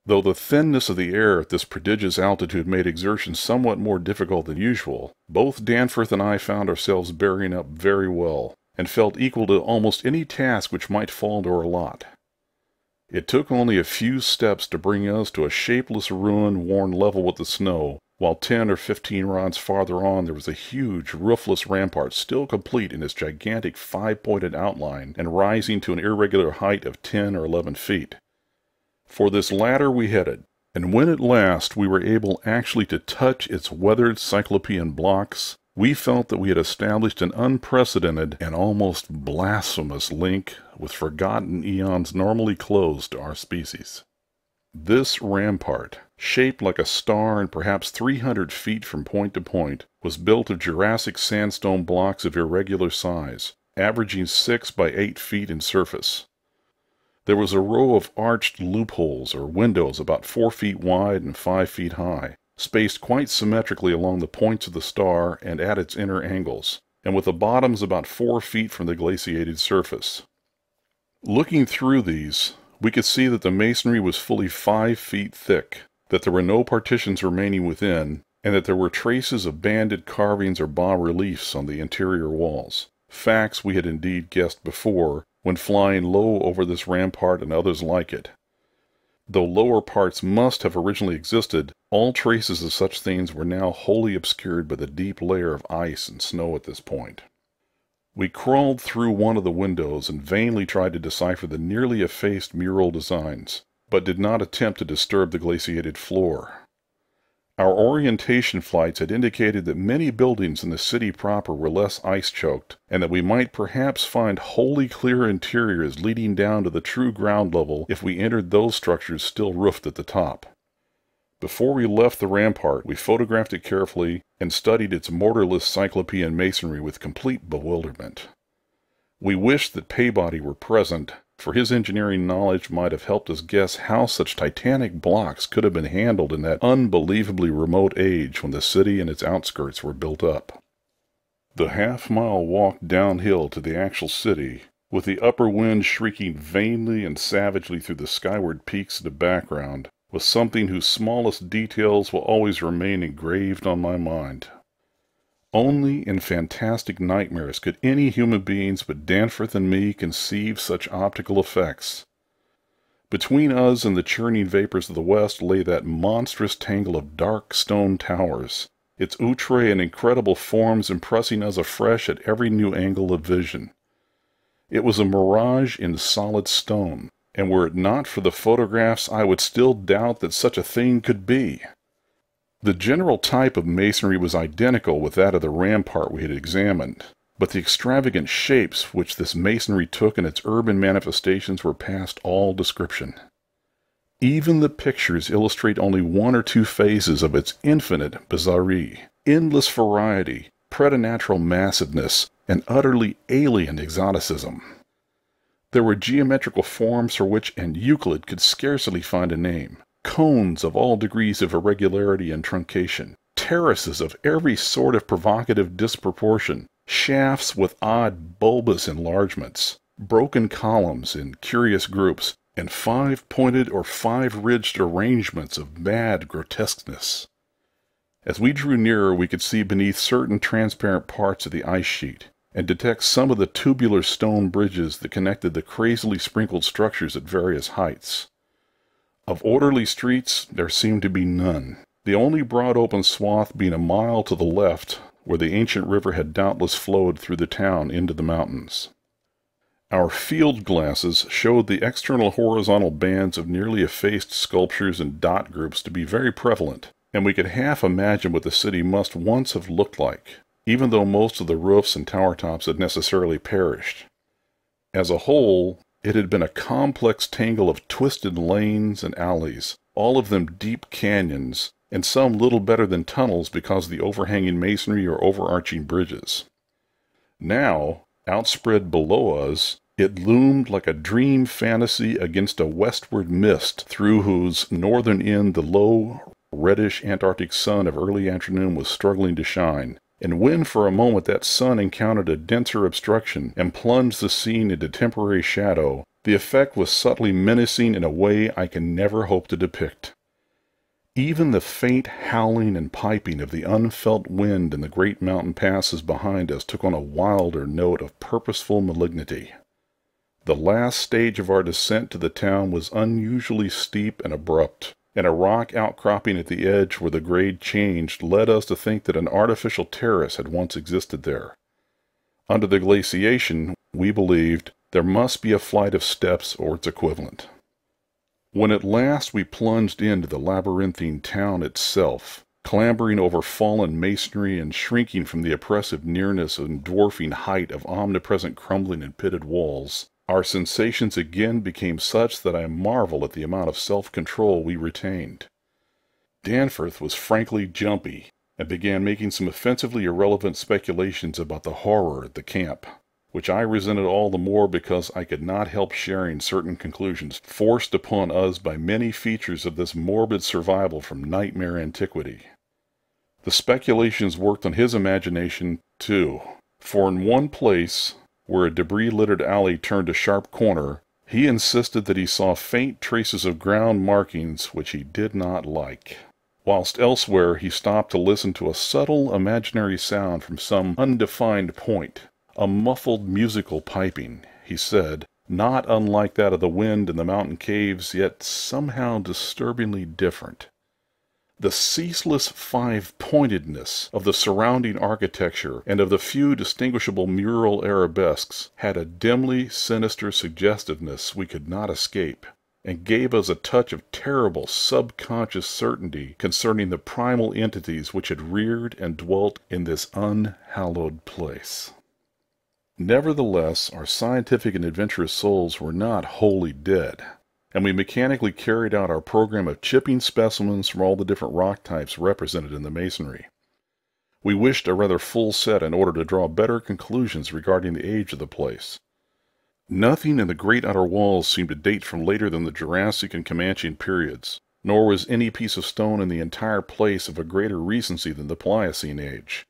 Though the thinness of the air at this prodigious altitude made exertion somewhat more difficult than usual, both Danforth and I found ourselves bearing up very well, and felt equal to almost any task which might fall to our lot. It took only a few steps to bring us to a shapeless ruin worn level with the snow, while 10 or 15 rods farther on there was a huge roofless rampart still complete in its gigantic 5-pointed outline and rising to an irregular height of 10 or 11 feet. For this latter we headed, and when at last we were able actually to touch its weathered cyclopean blocks, we felt that we had established an unprecedented and almost blasphemous link with forgotten eons normally closed to our species. This rampart, shaped like a star and perhaps 300 feet from point to point, was built of Jurassic sandstone blocks of irregular size, averaging 6 by 8 feet in surface. There was a row of arched loopholes or windows about 4 feet wide and 5 feet high, spaced quite symmetrically along the points of the star and at its inner angles, and with the bottoms about 4 feet from the glaciated surface. Looking through these, we could see that the masonry was fully 5 feet thick, that there were no partitions remaining within, and that there were traces of banded carvings or bas-reliefs on the interior walls, facts we had indeed guessed before, when flying low over this rampart and others like it. Though lower parts must have originally existed, all traces of such things were now wholly obscured by the deep layer of ice and snow at this point. We crawled through one of the windows and vainly tried to decipher the nearly effaced mural designs, but did not attempt to disturb the glaciated floor. Our orientation flights had indicated that many buildings in the city proper were less ice-choked, and that we might perhaps find wholly clear interiors leading down to the true ground level if we entered those structures still roofed at the top. Before we left the rampart, we photographed it carefully and studied its mortarless cyclopean masonry with complete bewilderment. We wished that Peabody were present, for his engineering knowledge might have helped us guess how such titanic blocks could have been handled in that unbelievably remote age when the city and its outskirts were built up. The half-mile walk downhill to the actual city, with the upper wind shrieking vainly and savagely through the skyward peaks in the background, was something whose smallest details will always remain engraved on my mind. Only in fantastic nightmares could any human beings but Danforth and me conceive such optical effects. Between us and the churning vapors of the west lay that monstrous tangle of dark stone towers, its outre and incredible forms impressing us afresh at every new angle of vision. It was a mirage in solid stone, and were it not for the photographs, I would still doubt that such a thing could be. The general type of masonry was identical with that of the rampart we had examined, but the extravagant shapes which this masonry took in its urban manifestations were past all description. Even the pictures illustrate only 1 or 2 phases of its infinite bizarrerie, endless variety, preternatural massiveness, and utterly alien exoticism. There were geometrical forms for which an Euclid could scarcely find a name, cones of all degrees of irregularity and truncation, terraces of every sort of provocative disproportion, shafts with odd bulbous enlargements, broken columns in curious groups, and 5-pointed or 5-ridged arrangements of mad grotesqueness. As we drew nearer, we could see beneath certain transparent parts of the ice sheet, and detect some of the tubular stone bridges that connected the crazily sprinkled structures at various heights. Of orderly streets there seemed to be none, the only broad open swath being a mile to the left, where the ancient river had doubtless flowed through the town into the mountains. Our field glasses showed the external horizontal bands of nearly effaced sculptures and dot groups to be very prevalent, and we could half imagine what the city must once have looked like, even though most of the roofs and tower tops had necessarily perished. As a whole, it had been a complex tangle of twisted lanes and alleys, all of them deep canyons, and some little better than tunnels because of the overhanging masonry or overarching bridges. Now, outspread below us, it loomed like a dream fantasy against a westward mist through whose northern end the low, reddish Antarctic sun of early afternoon was struggling to shine. And when for a moment that sun encountered a denser obstruction and plunged the scene into temporary shadow, The effect was subtly menacing in a way I can never hope to depict. Even the faint howling and piping of the unfelt wind in the great mountain passes behind us took on a wilder note of purposeful malignity. The last stage of our descent to the town was unusually steep and abrupt, and a rock outcropping at the edge where the grade changed led us to think that an artificial terrace had once existed there. Under the glaciation, we believed, there must be a flight of steps or its equivalent. When at last we plunged into the labyrinthine town itself, clambering over fallen masonry and shrinking from the oppressive nearness and dwarfing height of omnipresent crumbling and pitted walls, our sensations again became such that I marvel at the amount of self-control we retained. Danforth was frankly jumpy, and began making some offensively irrelevant speculations about the horror at the camp, which I resented all the more because I could not help sharing certain conclusions forced upon us by many features of this morbid survival from nightmare antiquity. The speculations worked on his imagination, too, for in one place, where a debris-littered alley turned a sharp corner, he insisted that he saw faint traces of ground markings which he did not like, whilst elsewhere he stopped to listen to a subtle imaginary sound from some undefined point. A muffled musical piping, he said, not unlike that of the wind in the mountain caves, yet somehow disturbingly different. The ceaseless five-pointedness of the surrounding architecture and of the few distinguishable mural arabesques had a dimly sinister suggestiveness we could not escape, and gave us a touch of terrible subconscious certainty concerning the primal entities which had reared and dwelt in this unhallowed place. Nevertheless, our scientific and adventurous souls were not wholly dead, and we mechanically carried out our program of chipping specimens from all the different rock types represented in the masonry. We wished a rather full set in order to draw better conclusions regarding the age of the place. Nothing in the great outer walls seemed to date from later than the Jurassic and Comanchean periods, nor was any piece of stone in the entire place of a greater recency than the Pliocene age.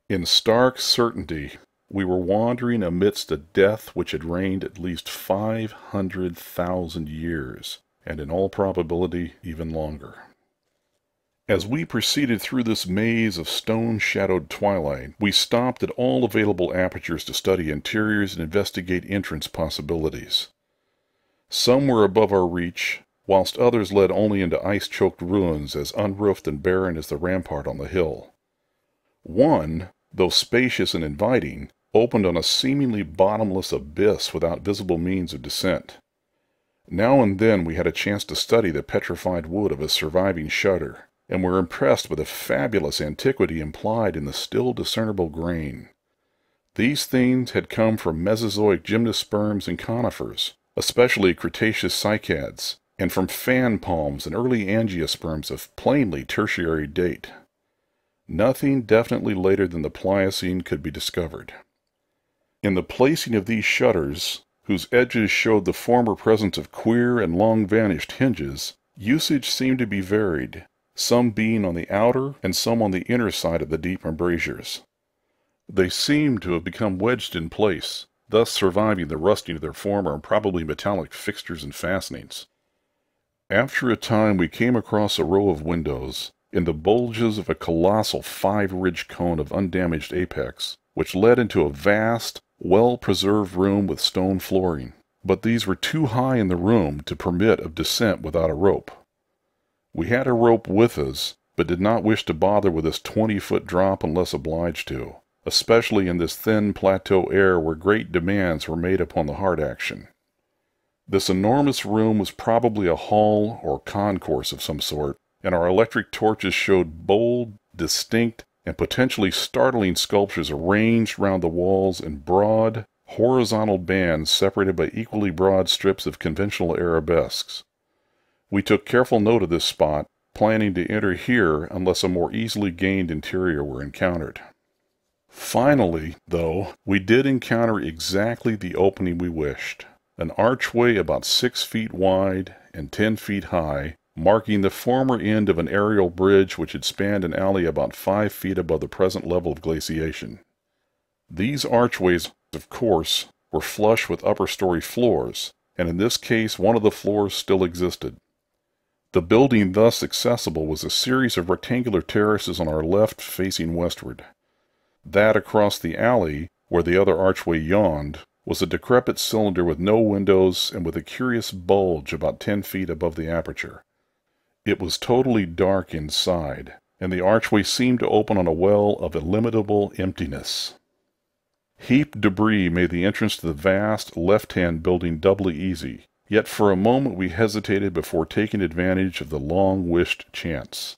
In stark certainty, we were wandering amidst a death which had reigned at least 500,000 years, and in all probability even longer. As we proceeded through this maze of stone-shadowed twilight, we stopped at all available apertures to study interiors and investigate entrance possibilities. Some were above our reach, whilst others led only into ice-choked ruins as unroofed and barren as the rampart on the hill. One, though spacious and inviting, opened on a seemingly bottomless abyss without visible means of descent. Now and then we had a chance to study the petrified wood of a surviving shutter, and were impressed with the fabulous antiquity implied in the still discernible grain. These things had come from Mesozoic gymnosperms and conifers, especially Cretaceous cycads, and from fan palms and early angiosperms of plainly tertiary date. Nothing definitely later than the Pliocene could be discovered. In the placing of these shutters, whose edges showed the former presence of queer and long-vanished hinges, usage seemed to be varied, some being on the outer and some on the inner side of the deep embrasures. They seemed to have become wedged in place, thus surviving the rusting of their former and probably metallic fixtures and fastenings. After a time we came across a row of windows, in the bulges of a colossal five-ridged cone of undamaged apex, which led into a vast, well-preserved room with stone flooring, but these were too high in the room to permit of descent without a rope. We had a rope with us, but did not wish to bother with this 20-foot drop unless obliged to, especially in this thin plateau air where great demands were made upon the heart action. This enormous room was probably a hall or concourse of some sort, and our electric torches showed bold, distinct, and potentially startling sculptures arranged round the walls in broad, horizontal bands separated by equally broad strips of conventional arabesques. We took careful note of this spot, planning to enter here unless a more easily gained interior were encountered. Finally, though, we did encounter exactly the opening we wished, an archway about 6 feet wide and 10 feet high, marking the former end of an aerial bridge which had spanned an alley about 5 feet above the present level of glaciation. These archways, of course, were flush with upper-story floors, and in this case one of the floors still existed. The building thus accessible was a series of rectangular terraces on our left facing westward. That across the alley, where the other archway yawned, was a decrepit cylinder with no windows and with a curious bulge about 10 feet above the aperture. It was totally dark inside, and the archway seemed to open on a well of illimitable emptiness. Heaped debris made the entrance to the vast left-hand building doubly easy, yet for a moment we hesitated before taking advantage of the long-wished chance.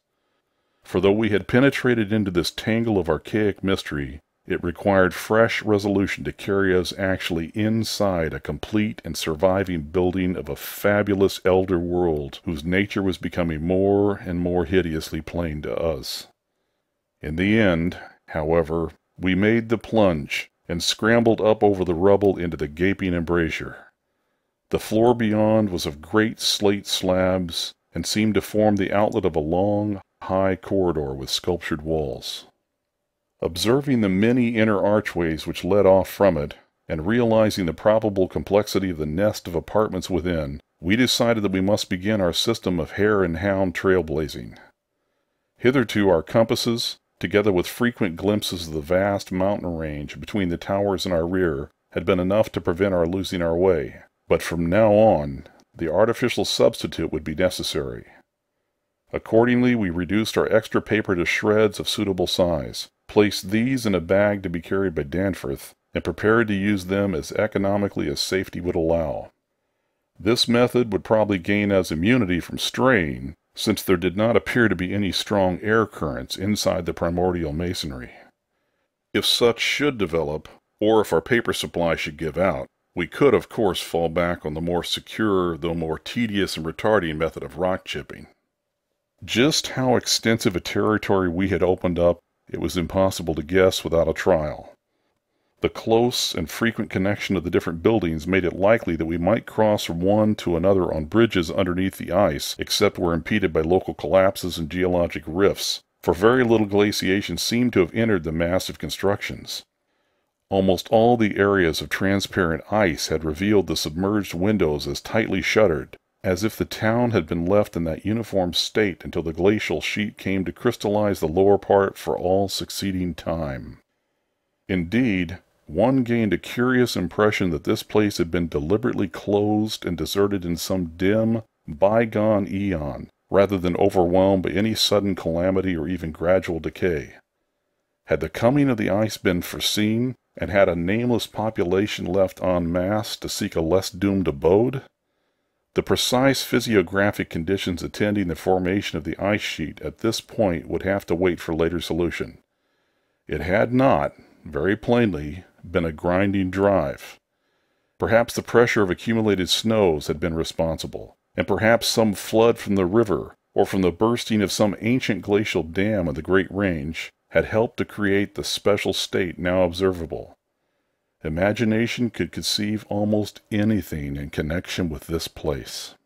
For though we had penetrated into this tangle of archaic mystery, it required fresh resolution to carry us actually inside a complete and surviving building of a fabulous elder world whose nature was becoming more and more hideously plain to us. In the end, however, we made the plunge and scrambled up over the rubble into the gaping embrasure. The floor beyond was of great slate slabs and seemed to form the outlet of a long, high corridor with sculptured walls. Observing the many inner archways which led off from it, and realizing the probable complexity of the nest of apartments within, we decided that we must begin our system of hare and hound trailblazing. Hitherto our compasses, together with frequent glimpses of the vast mountain range between the towers in our rear, had been enough to prevent our losing our way, but from now on the artificial substitute would be necessary. Accordingly, we reduced our extra paper to shreds of suitable size, placed these in a bag to be carried by Danforth, and prepared to use them as economically as safety would allow. This method would probably gain us immunity from straying, since there did not appear to be any strong air currents inside the primordial masonry. If such should develop, or if our paper supply should give out, we could of course fall back on the more secure, though more tedious and retarding method of rock chipping. Just how extensive a territory we had opened up it was impossible to guess without a trial. The close and frequent connection of the different buildings made it likely that we might cross from one to another on bridges underneath the ice, except where impeded by local collapses and geologic rifts, for very little glaciation seemed to have entered the massive constructions. Almost all the areas of transparent ice had revealed the submerged windows as tightly shuttered, as if the town had been left in that uniform state until the glacial sheet came to crystallize the lower part for all succeeding time. Indeed, one gained a curious impression that this place had been deliberately closed and deserted in some dim, bygone eon, rather than overwhelmed by any sudden calamity or even gradual decay. Had the coming of the ice been foreseen, and had a nameless population left en masse to seek a less doomed abode? The precise physiographic conditions attending the formation of the ice sheet at this point would have to wait for later solution. It had not, very plainly, been a grinding drive. Perhaps the pressure of accumulated snows had been responsible, and perhaps some flood from the river, or from the bursting of some ancient glacial dam of the Great Range, had helped to create the special state now observable. Imagination could conceive almost anything in connection with this place.